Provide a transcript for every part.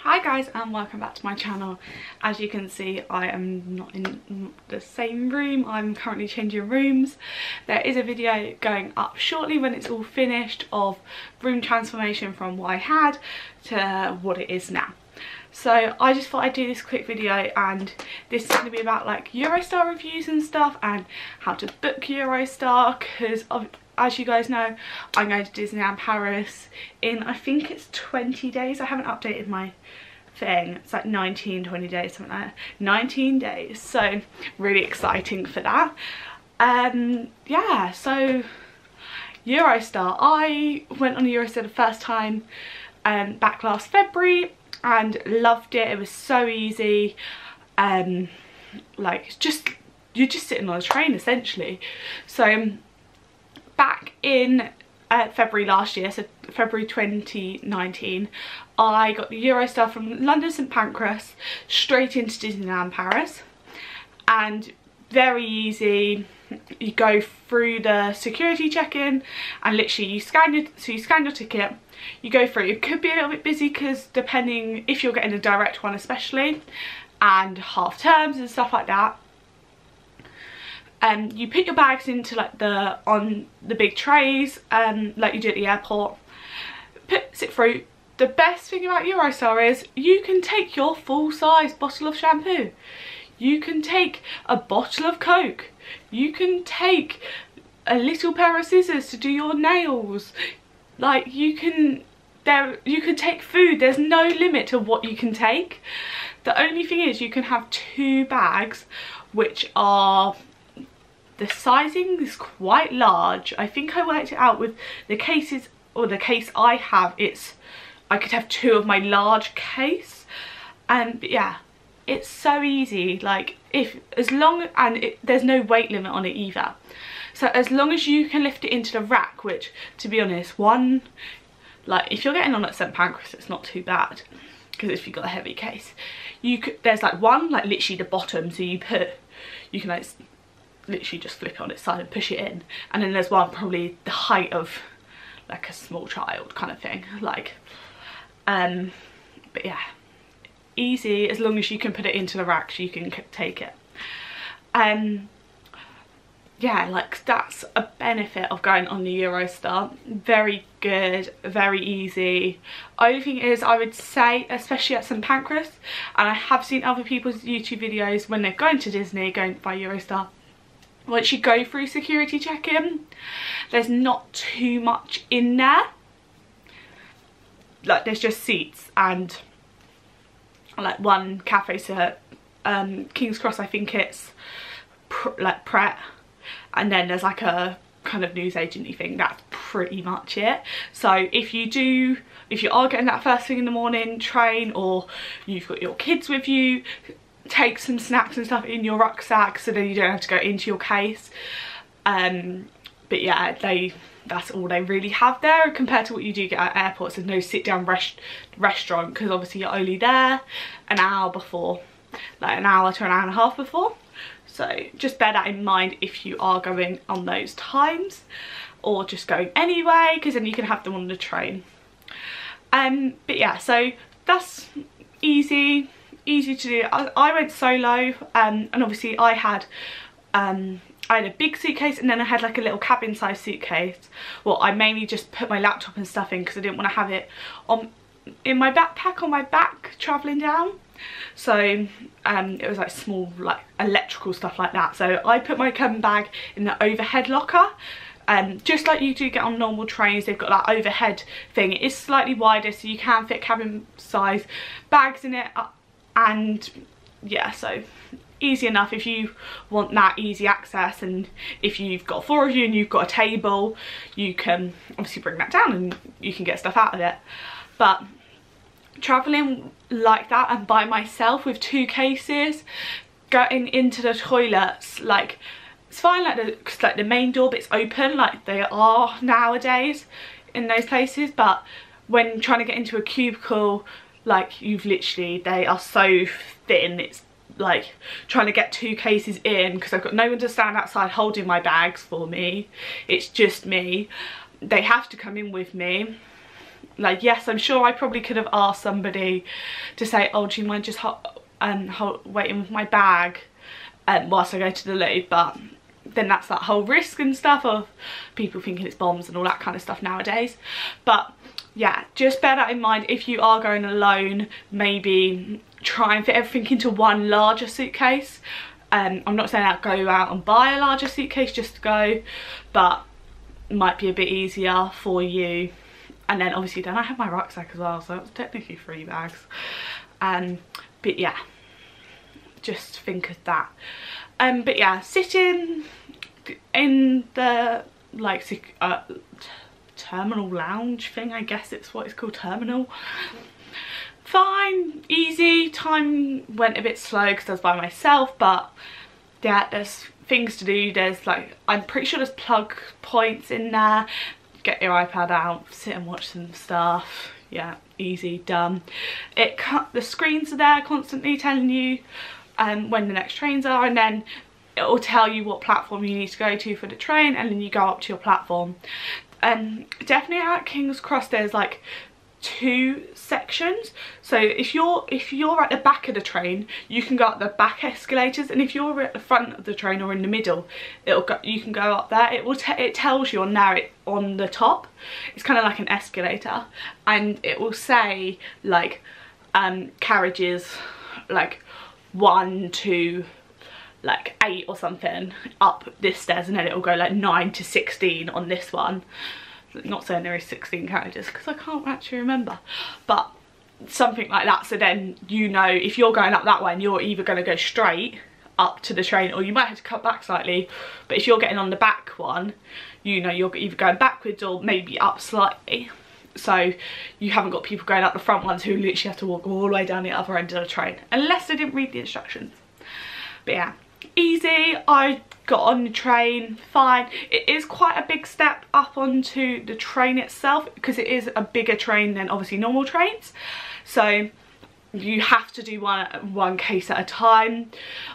Hi guys and welcome back to my channel. As you can see, I am not in the same room. I'm currently changing rooms. There is a video going up shortly when it's all finished of room transformation from what I had to what it is now. So I just thought I'd do this quick video, and this is going to be about like Eurostar reviews and stuff and how to book Eurostar, because as you guys know, I'm going to Disneyland Paris in, I think it's 20 days. I haven't updated my thing. It's like 19, 20 days, something like that. 19 days. So really exciting for that. Yeah, so Eurostar. I went on Eurostar the first time back last February and loved it. It was so easy. Like you're just sitting on a train essentially. So back in February last year, so February 2019, I got the Eurostar from London St Pancras straight into Disneyland Paris, and very easy. You go through the security check-in and literally you scan your ticket, you go through. It could be a little bit busy because depending if you're getting a direct one especially, and half terms and stuff like that. You put your bags into like on the big trays, like you do at the airport, puts it through. The best thing about Eurostar is you can take your full-size bottle of shampoo, you can take a bottle of Coke, you can take a little pair of scissors to do your nails, like you can take food. There's no limit to what you can take. The only thing is you can have 2 bags, which are, the sizing is quite large. I think I worked it out with the cases, or the case I have, I could have 2 of my large case. But yeah, it's so easy. Like there's no weight limit on it either. So as long as you can lift it into the rack, which to be honest, like if you're getting on at St Pancras, it's not too bad, because if you've got a heavy case, there's like one like literally the bottom, so you can like literally just flip it on its side and push it in, and then there's one probably the height of like a small child kind of thing, like but yeah, easy. As long as you can put it into the racks, you can take it. Yeah, like that's a benefit of going on the Eurostar. Very good, very easy. Only thing is, I would say, especially at St Pancras, and I have seen other people's YouTube videos when they're going to Disney, going by Eurostar, once you go through security check-in, there's not too much in there. Like there's just seats and like one cafe, so King's Cross, I think it's like Pret, and then there's like a kind of newsagent-y thing. That's pretty much it. So if you are getting that first thing in the morning train, or you've got your kids with you, take some snacks and stuff in your rucksack so then you don't have to go into your case. But yeah, that's all they really have there compared to what you do get at airports. There's no sit down restaurant, because obviously you're only there an hour before, like an hour to an hour and a half before. So just bear that in mind if you are going on those times, or just going anyway, because then you can have them on the train. But yeah, so that's easy to do. I went solo, and obviously I had a big suitcase, and then I had like a little cabin size suitcase. Well, I mainly just put my laptop and stuff in because I didn't want to have it in my backpack on my back traveling down. So it was like small like electrical stuff like that. So I put my cabin bag in the overhead locker. Just like you do get on normal trains, they've got that overhead thing. It is slightly wider, so you can fit cabin size bags in it. And yeah, so easy enough if you want that easy access. And if you've got 4 of you and you've got a table, you can obviously bring that down and you can get stuff out of it. But traveling like that and by myself with 2 cases, going into the toilets, like it's fine, like the main door bit's open like they are nowadays in those places, but when trying to get into a cubicle, like they are so thin, it's like trying to get 2 cases in, because I've got no one to stand outside holding my bags for me. It's just me. They have to come in with me. Like, yes, I'm sure I probably could have asked somebody to say, oh, do you mind just waiting with my bag whilst I go to the loo, but then that's that whole risk and stuff of people thinking it's bombs and all that kind of stuff nowadays. But yeah, just bear that in mind. If you are going alone, maybe try and fit everything into one larger suitcase. I'm not saying that go out and buy a larger suitcase just to go, but it might be a bit easier for you. And then obviously then I have my rucksack as well, so it's technically 3 bags. But yeah, just think of that. But yeah, sitting in the like terminal lounge thing, I guess it's what it's called, terminal. Fine, easy. Time went a bit slow because I was by myself, but yeah, there's things to do. There's like, I'm pretty sure there's plug points in there. Get your iPad out, sit and watch some stuff. Yeah, easy, done. The screens are there constantly telling you when the next trains are, and then it will tell you what platform you need to go to for the train, and then you go up to your platform. Definitely at King's Cross there's like 2 sections, so if you're at the back of the train, you can go up the back escalators, and if you're at the front of the train or in the middle, you can go up there. It tells you on there, on the top, it's kind of like an escalator, and it will say like carriages like 1 to like 8 or something up this stairs, and then it will go like 9 to 16 on this one. Not saying there is 16 carriages because I can't actually remember, but something like that. So then you know if you're going up that way and you're either going to go straight up to the train, or you might have to cut back slightly, but if you're getting on the back one, you know you're either going backwards or maybe up slightly, so you haven't got people going up the front ones who literally have to walk all the way down the other end of the train, unless they didn't read the instructions. But yeah, easy. I got on the train fine. It is quite a big step up onto the train itself because it is a bigger train than obviously normal trains, so you have to do one case at a time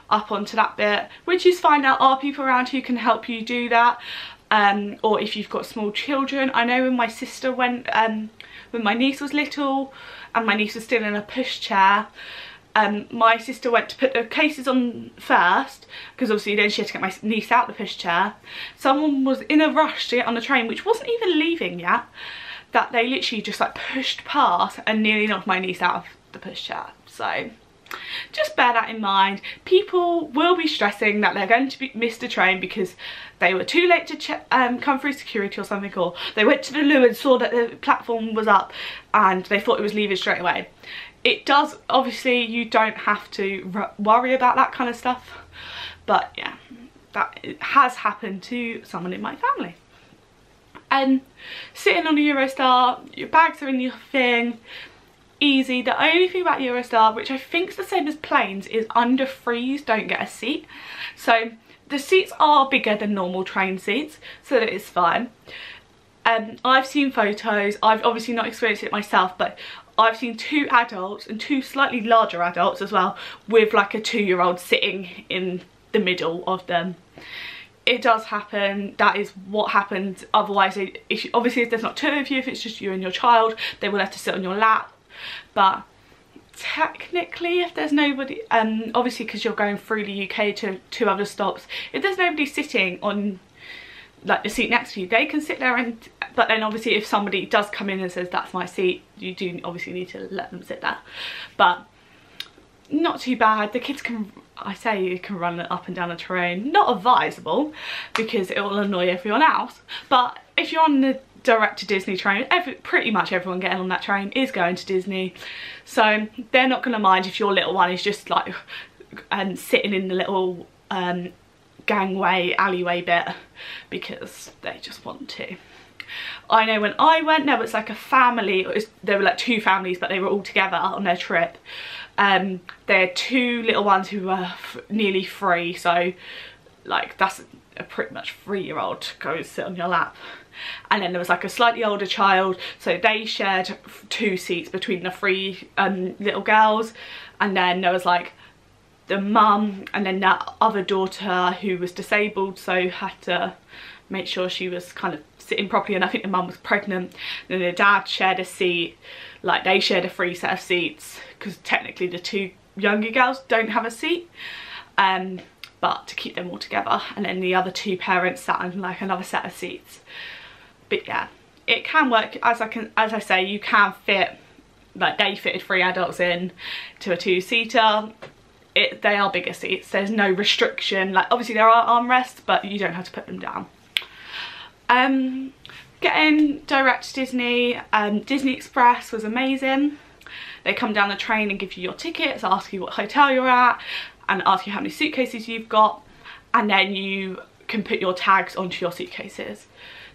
up onto that bit, which is fine. There are people around who can help you do that, or if you've got small children. I know when my sister went, when my niece was little and my niece was still in a pushchair, my sister went to put the cases on first, because obviously then she had to get my niece out the pushchair. Someone was in a rush to get on the train, which wasn't even leaving yet, that they literally just like pushed past and nearly knocked my niece out of the pushchair. So just bear that in mind. People will be stressing that they're going to miss the train because they were too late to come through security or something, or they went to the loo and saw that the platform was up and they thought it was leaving straight away. It does, obviously you don't have to worry about that kind of stuff, but yeah, that has happened to someone in my family. And sitting on a Eurostar, your bags are in your thing, easy. The only thing about Eurostar, which I think is the same as planes, is under threes don't get a seat. So the seats are bigger than normal train seats, so that is fine. I've seen photos, I've obviously not experienced it myself, but I've seen 2 adults and 2 slightly larger adults as well, with like a 2-year-old sitting in the middle of them. It does happen. That is what happens. Otherwise, obviously if there's not 2 of you, if it's just you and your child, they will have to sit on your lap. But technically, if there's nobody, obviously because you're going through the UK to 2 other stops, if there's nobody sitting on like the seat next to you, they can sit there. And but then obviously if somebody does come in and says that's my seat, you do obviously need to let them sit there. But not too bad. The kids can, I say you can run up and down a train. Not advisable because it will annoy everyone else, but if you're on the direct to Disney train, pretty much everyone getting on that train is going to Disney, so they're not going to mind if your little one is just like sitting in the little gangway alleyway bit because they just want to. I know when I went, there was like a family, there were like 2 families, but they were all together on their trip. They had 2 little ones who were nearly 3, so like that's a pretty much 3-year-old to go sit on your lap. And then there was like a slightly older child, so they shared 2 seats between the 3 little girls. And then there was like the mum and then that other daughter who was disabled, so had to make sure she was kind of sitting properly, and I think the mum was pregnant. Then the dad shared a seat, like they shared a free set of seats because technically the two younger girls don't have a seat, but to keep them all together, and then the other two parents sat on like another set of seats. But yeah, it can work. As I say, you can fit, like they fitted 3 adults in to a 2-seater. They are bigger seats, there's no restriction. Like obviously there are armrests, but you don't have to put them down. Getting direct to Disney, Disney Express was amazing. They come down the train and give you your tickets, ask you what hotel you're at, and ask you how many suitcases you've got, and then you can put your tags onto your suitcases.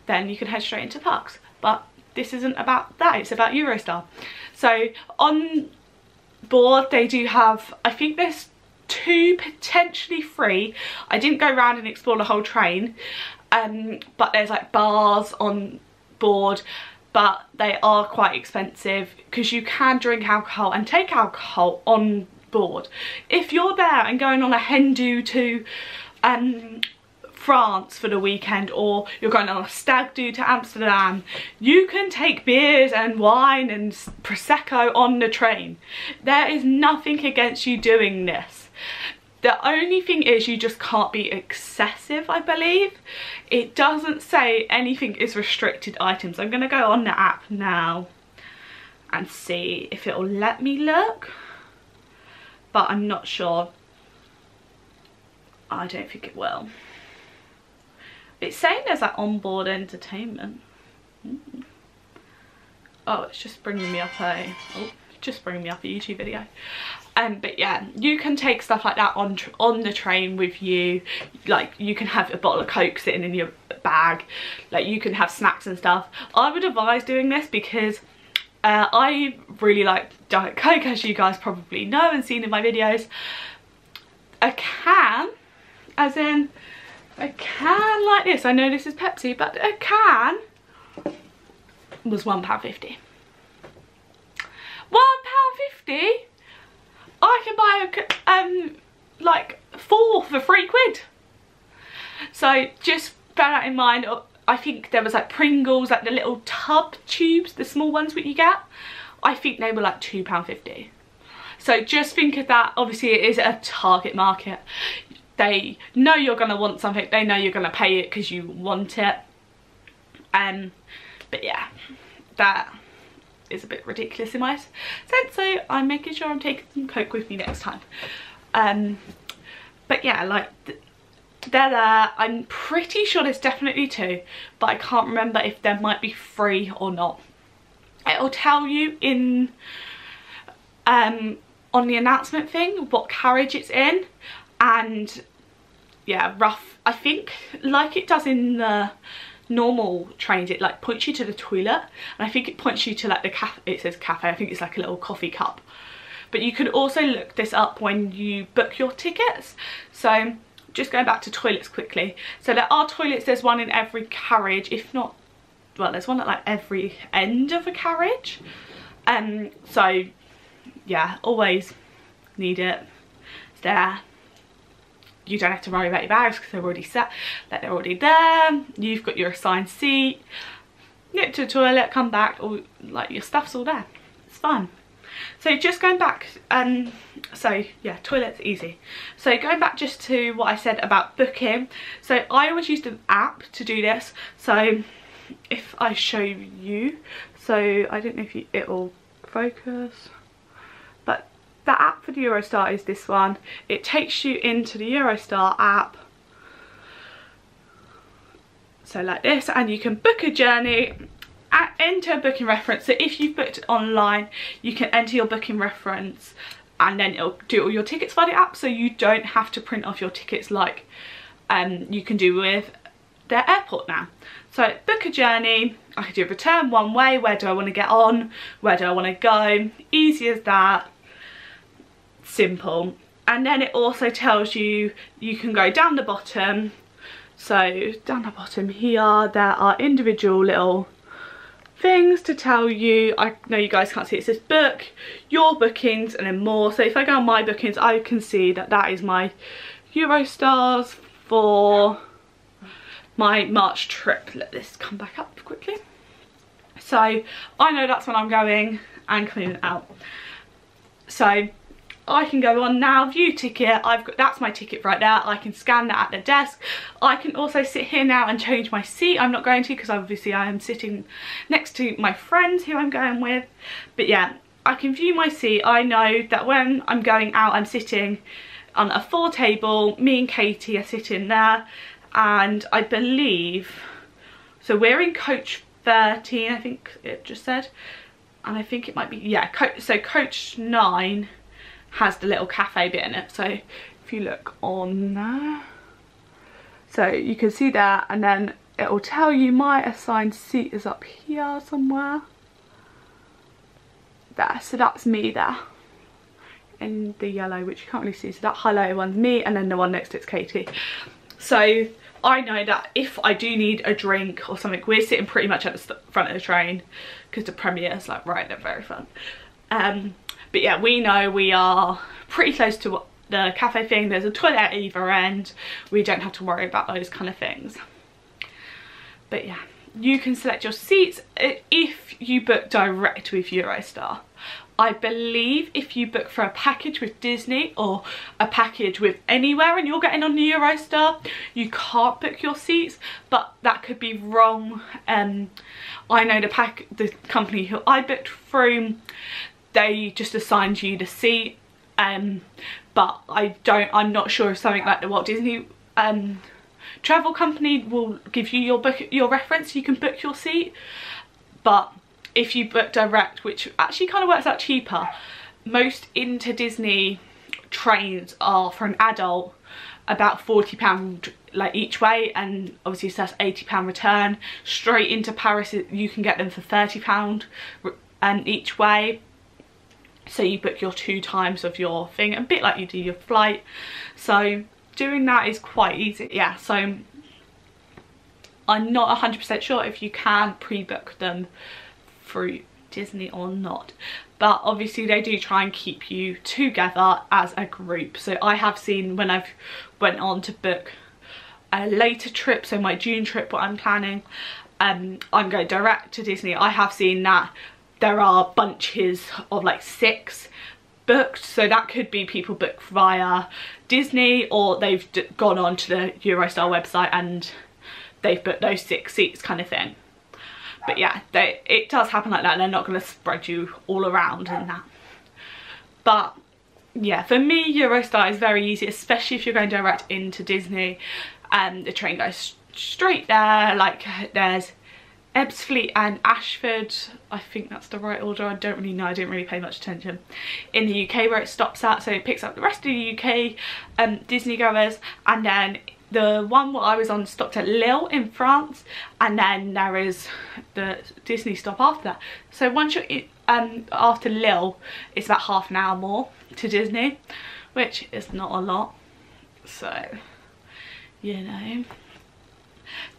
Then you can head straight into parks. But this isn't about that, it's about Eurostar. So on board they do have, I think there's 2, potentially 3. I didn't go around and explore the whole train, but there's like bars on board, but they are quite expensive because you can drink alcohol and take alcohol on board. If you're there and going on a hen do to France for the weekend, or you're going on a stag do to Amsterdam, you can take beers and wine and Prosecco on the train. There is nothing against you doing this. The only thing is you just can't be excessive, I believe. It doesn't say anything is restricted items. I'm going to go on the app now and see if it'll let me look, but I'm not sure. I don't think it will. It's saying there's like onboard entertainment. Oh, it's just bringing me up a YouTube video. But yeah, you can take stuff like that on the train with you. Like you can have a bottle of Coke sitting in your bag, like you can have snacks and stuff. I would advise doing this because I really like Diet Coke, as you guys probably know and seen in my videos. A can, as in a can like this, I know this is Pepsi, but a can was £1.50. £1.50? I can buy like 4 for £3. So just bear that in mind. I think there was like Pringles, like the little tub tubes, the small ones that you get. I think they were like £2.50. So just think of that. Obviously it is a target market. They know you're going to want something. They know you're going to pay it because you want it. But yeah, that is a bit ridiculous in my sense, so I'm making sure I'm taking some Coke with me next time. But yeah, like they're there. I'm pretty sure there's definitely 2, but I can't remember if there might be 3 or not. It'll tell you in on the announcement thing what carriage it's in, and yeah, rough, I think like it does in the normal trains, it like points you to the toilet, and I think it points you to like the cafe. It says cafe, I think it's like a little coffee cup. But you can also look this up when you book your tickets. So just going back to toilets quickly, so there are toilets, there's one in every carriage, if not, well, there's one at like every end of a carriage. So yeah, always need it. It's there. You don't have to worry about your bags because they're already set, like they're already there. You've got your assigned seat, nip to the toilet, come back, or like your stuff's all there. It's fun. So just going back, so yeah, toilet's easy. So going back just to what I said about booking, so I always use the app to do this. So if I show you, so I don't know if it will focus, but the app for the Eurostar is this one. It takes you into the Eurostar app, so like this, and you can book a journey, enter a booking reference. So if you've booked online, you can enter your booking reference and then it'll do all your tickets by the app, so you don't have to print off your tickets like you can do with the airport now. So book a journey, I could do a return one way, where do I want to get on, where do I want to go, easy as that. Simple. And then it also tells you, you can go down the bottom. So down the bottom here there are individual little things to tell you. I know you guys can't see it, it says book your bookings and then more. So if I go on my bookings, I can see that that is my Eurostars for my March trip. Let this come back up quickly. So I know that's when I'm going and coming out. So I can go on now, view ticket. That's my ticket right there. I can scan that at the desk. I can also sit here now and change my seat. I'm not going to, because obviously I am sitting next to my friends who I'm going with. But yeah, I can view my seat. I know that when I'm going out, I'm sitting on a 4 table. Me and Katie are sitting there, and I believe, so we're in coach 13, I think it just said, and I think it might be, yeah, so coach 9 has the little cafe bit in it. So if you look on there, so you can see that, and then it will tell you my assigned seat is up here somewhere. There, so that's me there in the yellow, which you can't really see. So that highlighted one's me, and then the one next to it's Katie. So I know that if I do need a drink or something, we're sitting pretty much at the front of the train, because the premiere is like right at the very front. But yeah, we know we are pretty close to the cafe thing. There's a toilet at either end. We don't have to worry about those kind of things. But yeah, you can select your seats if you book direct with Eurostar. I believe if you book for a package with Disney or a package with anywhere and you're getting on the Eurostar, you can't book your seats, but that could be wrong. I know the company who I booked through, they just assigned you the seat, but I'm not sure if something like the Walt Disney travel company will give you your reference, you can book your seat. But if you book direct, which actually kind of works out cheaper, most into Disney trains are for an adult about £40 like each way, and obviously so that's £80 return. Straight into Paris you can get them for £30 each way. So you book your 2 times of your thing, a bit like you do your flight. So doing that is quite easy. Yeah, so I'm not 100% sure if you can pre-book them through Disney or not, but obviously they do try and keep you together as a group. So I have seen when I've went on to book a later trip, so my June trip, what I'm planning, I'm going direct to Disney. I have seen that there are bunches of like 6 booked, so that could be people book via Disney, or they've gone on to the Eurostar website and they've booked those 6 seats kind of thing. But yeah, it does happen like that, and they're not going to spread you all around and that. But yeah, for me Eurostar is very easy, especially if you're going direct into Disney. The train goes straight there. Like there's Ebbsfleet and Ashford, I think that's the right order, I don't really know, I didn't really pay much attention, in the UK where it stops at. So it picks up the rest of the UK Disney goers, and then the one where I was on stopped at Lille in France, and then there is the Disney stop after that. So once you're after Lille, it's about half an hour more to Disney, which is not a lot. So, you know.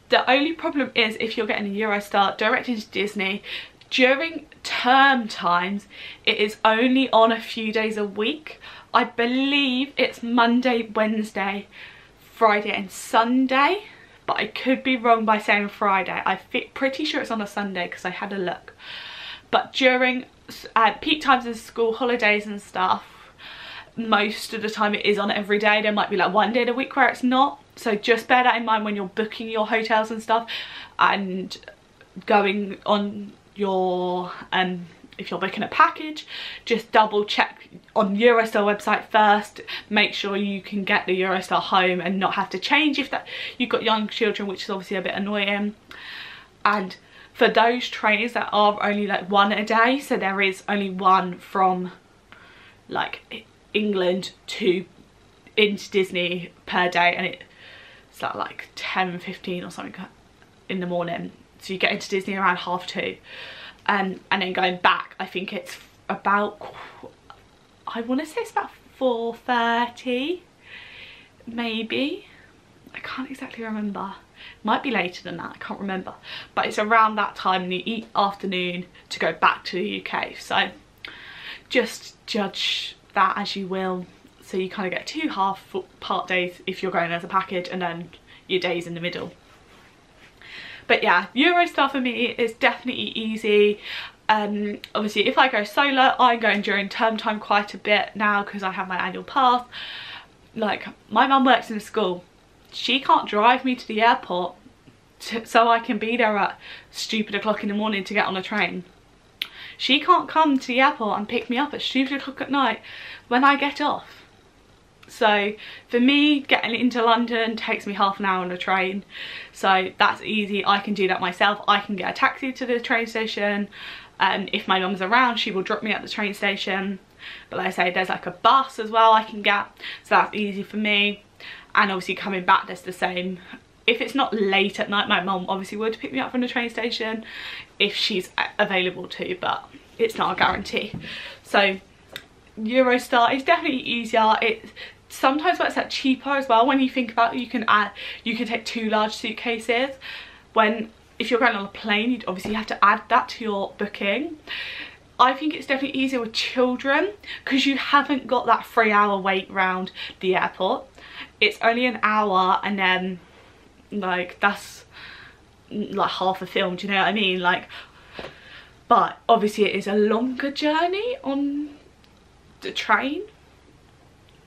The only problem is if you're getting a Eurostar direct into Disney, during term times, it is only on a few days a week. I believe it's Monday, Wednesday, Friday and Sunday, but I could be wrong by saying Friday. I'm pretty sure it's on a Sunday because I had a look. But during peak times of school holidays and stuff, most of the time it is on every day. There might be like 1 day a week where it's not. So just bear that in mind when you're booking your hotels and stuff, and going on your if you're booking a package, just double check on Eurostar website first. Make sure you can get the Eurostar home and not have to change if that you've got young children, which is obviously a bit annoying. And for those trains that are only like 1 a day, so there is only one from like England to into Disney per day, and it's like 10:15 or something in the morning. So you get into Disney around 2:30, and then going back, I think it's about, I want to say it's about 4:30 maybe. I can't exactly remember. Might be later than that, I can't remember. But it's around that time in the afternoon to go back to the UK. So just judge that as you will. So you kind of get 2 half part days if you're going as a package, and then your days in the middle. But yeah, Eurostar for me is definitely easy. Obviously if I go solo, I'm going during term time quite a bit now because I have my annual pass. Like, my mum works in a school. She can't drive me to the airport so I can be there at stupid o'clock in the morning to get on a train. She can't come to the airport and pick me up at stupid o'clock at night when I get off. So for me, getting into London takes me half an hour on a train, so that's easy. I can do that myself. I can get a taxi to the train station. If my mum's around, she will drop me at the train station. But like I say, there's like a bus as well I can get, so that's easy for me. And obviously coming back, that's the same. If it's not late at night, my mum obviously would pick me up from the train station if she's available to, but it's not a guarantee. So Eurostar is definitely easier. It sometimes works out cheaper as well when you think about it. You can take 2 large suitcases. If you're going on a plane, you'd obviously have to add that to your booking. I think it's definitely easier with children because you haven't got that 3-hour wait round the airport. It's only an hour, and then like that's like half a film, do you know what I mean? Like, but obviously it is a longer journey on the train.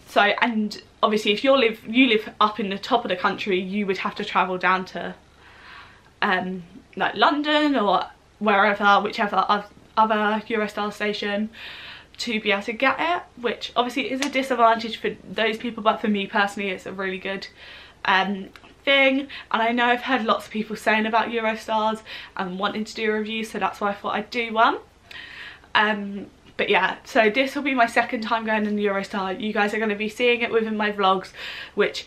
So, and obviously if you live up in the top of the country, you would have to travel down to like London or wherever, whichever other Eurostar station to be able to get it, which obviously is a disadvantage for those people, but for me personally it's a really good thing. And I know I've heard lots of people saying about Eurostars and wanting to do a review, so that's why I thought I'd do one. But yeah, so this will be my second time going in the Eurostar. You guys are going to be seeing it within my vlogs, which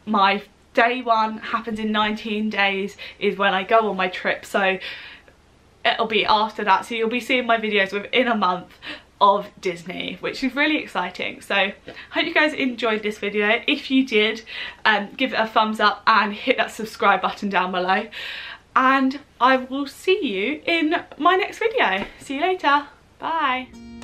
my day 1 happens in 19 days is when I go on my trip, so it'll be after that. So you'll be seeing my videos within a month of Disney, which is really exciting. So hope you guys enjoyed this video. If you did, give it a thumbs up and hit that subscribe button down below, and I will see you in my next video. See you later. Bye.